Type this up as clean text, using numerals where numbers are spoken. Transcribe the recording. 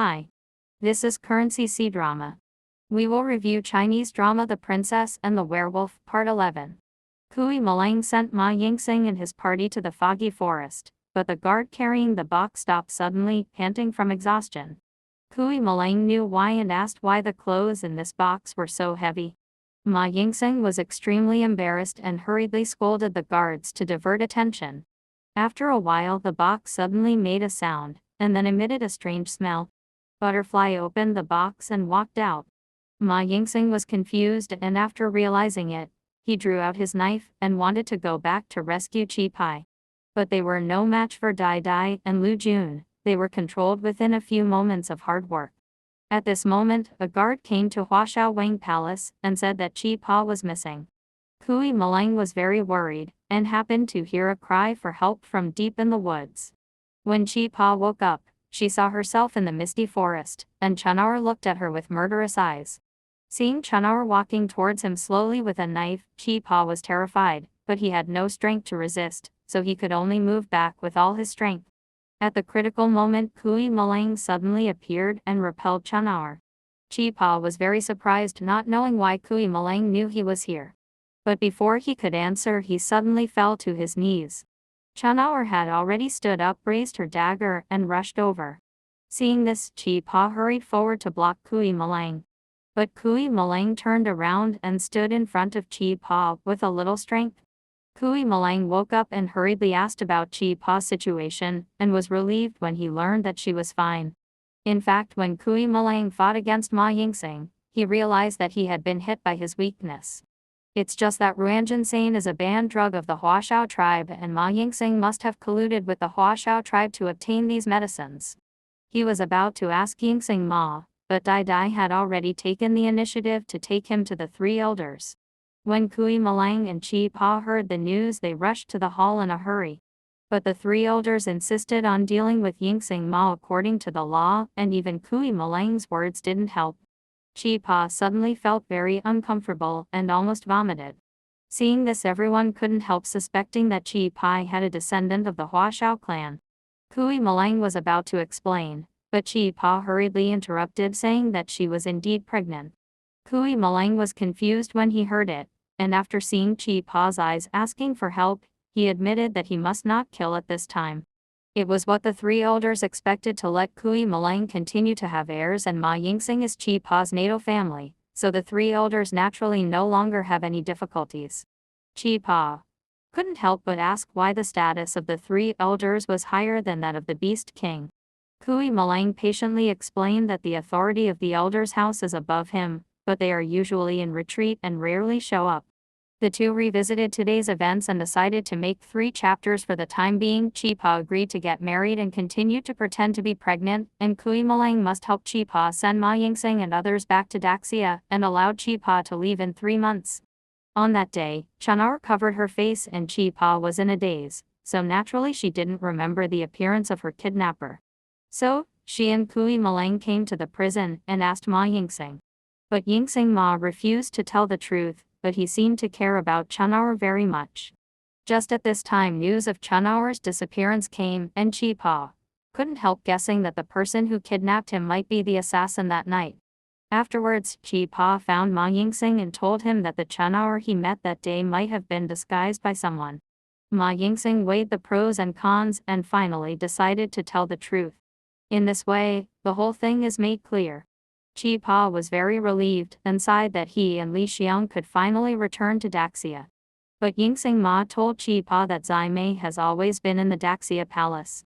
Hi. This is Currency C-Drama. We will review Chinese drama The Princess and the Werewolf, Part 11. Kui Mu Lang sent Ma Yingxing and his party to the foggy forest, but the guard carrying the box stopped suddenly, panting from exhaustion. Kui Mu Lang knew why and asked why the clothes in this box were so heavy. Ma Yingxing was extremely embarrassed and hurriedly scolded the guards to divert attention. After a while the box suddenly made a sound, and then emitted a strange smell. Butterfly opened the box and walked out. Ma Yingxing was confused, and after realizing it, he drew out his knife and wanted to go back to rescue Qi Pai. But they were no match for Dai Dai and Lu Jun. They were controlled within a few moments of hard work. At this moment, a guard came to Huashao Wang Palace and said that Qi Pai was missing. Kui Mu Lang was very worried, and happened to hear a cry for help from deep in the woods. When Qi Pai woke up, she saw herself in the misty forest, and Chanaur looked at her with murderous eyes. Seeing Chanaur walking towards him slowly with a knife, Qi Pai was terrified, but he had no strength to resist, so he could only move back with all his strength. At the critical moment, Kui Mu Lang suddenly appeared and repelled Chanaur. Qi Pai was very surprised, not knowing why Kui Mu Lang knew he was here. But before he could answer, he suddenly fell to his knees. Chanaur had already stood up, raised her dagger, and rushed over. Seeing this, Qi Pai hurried forward to block Kui Mu Lang. But Kui Mu Lang turned around and stood in front of Qi Pai with a little strength. Kui Mu Lang woke up and hurriedly asked about Qi Pai's situation, and was relieved when he learned that she was fine. In fact, when Kui Mu Lang fought against Ma Yingxing, he realized that he had been hit by his weakness. It's just that Ruanjinsane is a banned drug of the Huashao tribe, and Ma Yingxing must have colluded with the Huashao tribe to obtain these medicines. He was about to ask Yingxing Ma, but Dai Dai had already taken the initiative to take him to the three elders. When Kui Mu Lang and Qi Pai heard the news, they rushed to the hall in a hurry. But the three elders insisted on dealing with Yingxing Ma according to the law, and even Kui Mu Lang's words didn't help. Qi Pai suddenly felt very uncomfortable and almost vomited. Seeing this, everyone couldn't help suspecting that Qi Pai had a descendant of the Huashao clan. Kui Mu Lang was about to explain, but Qi Pai hurriedly interrupted, saying that she was indeed pregnant. Kui Mu Lang was confused when he heard it, and after seeing Qi Pai's eyes asking for help, he admitted that he must not kill at this time. It was what the three elders expected, to let Kui Mu Lang continue to have heirs, and Ma Yingxing is Qi Pai's natal family, so the three elders naturally no longer have any difficulties. Qi Pai couldn't help but ask why the status of the three elders was higher than that of the Beast King. Kui Mu Lang patiently explained that the authority of the elders' house is above him, but they are usually in retreat and rarely show up. The two revisited today's events and decided to make 3 chapters for the time being. Qi Pai agreed to get married and continued to pretend to be pregnant, and Kui Mu Lang must help Qi Pai send Ma Yingxing and others back to Daxia, and allowed Qi Pai to leave in 3 months. On that day, Chanaur covered her face and Qi Pai was in a daze, so naturally she didn't remember the appearance of her kidnapper. So, she and Kui Mu Lang came to the prison and asked Ma Yingxing. But Yingxing Ma refused to tell the truth, but he seemed to care about Chanaur very much. Just at this time, news of Chanaur's disappearance came, and Qi Pai couldn't help guessing that the person who kidnapped him might be the assassin that night. Afterwards, Qi Pai found Ma Yingxing and told him that the Chanaur he met that day might have been disguised by someone. Ma Yingxing weighed the pros and cons and finally decided to tell the truth. In this way, the whole thing is made clear. Qi Pai was very relieved and sighed that he and Li Xiong could finally return to Daxia. But Yingxing Ma told Qi Pai that Zai Mei has always been in the Daxia palace.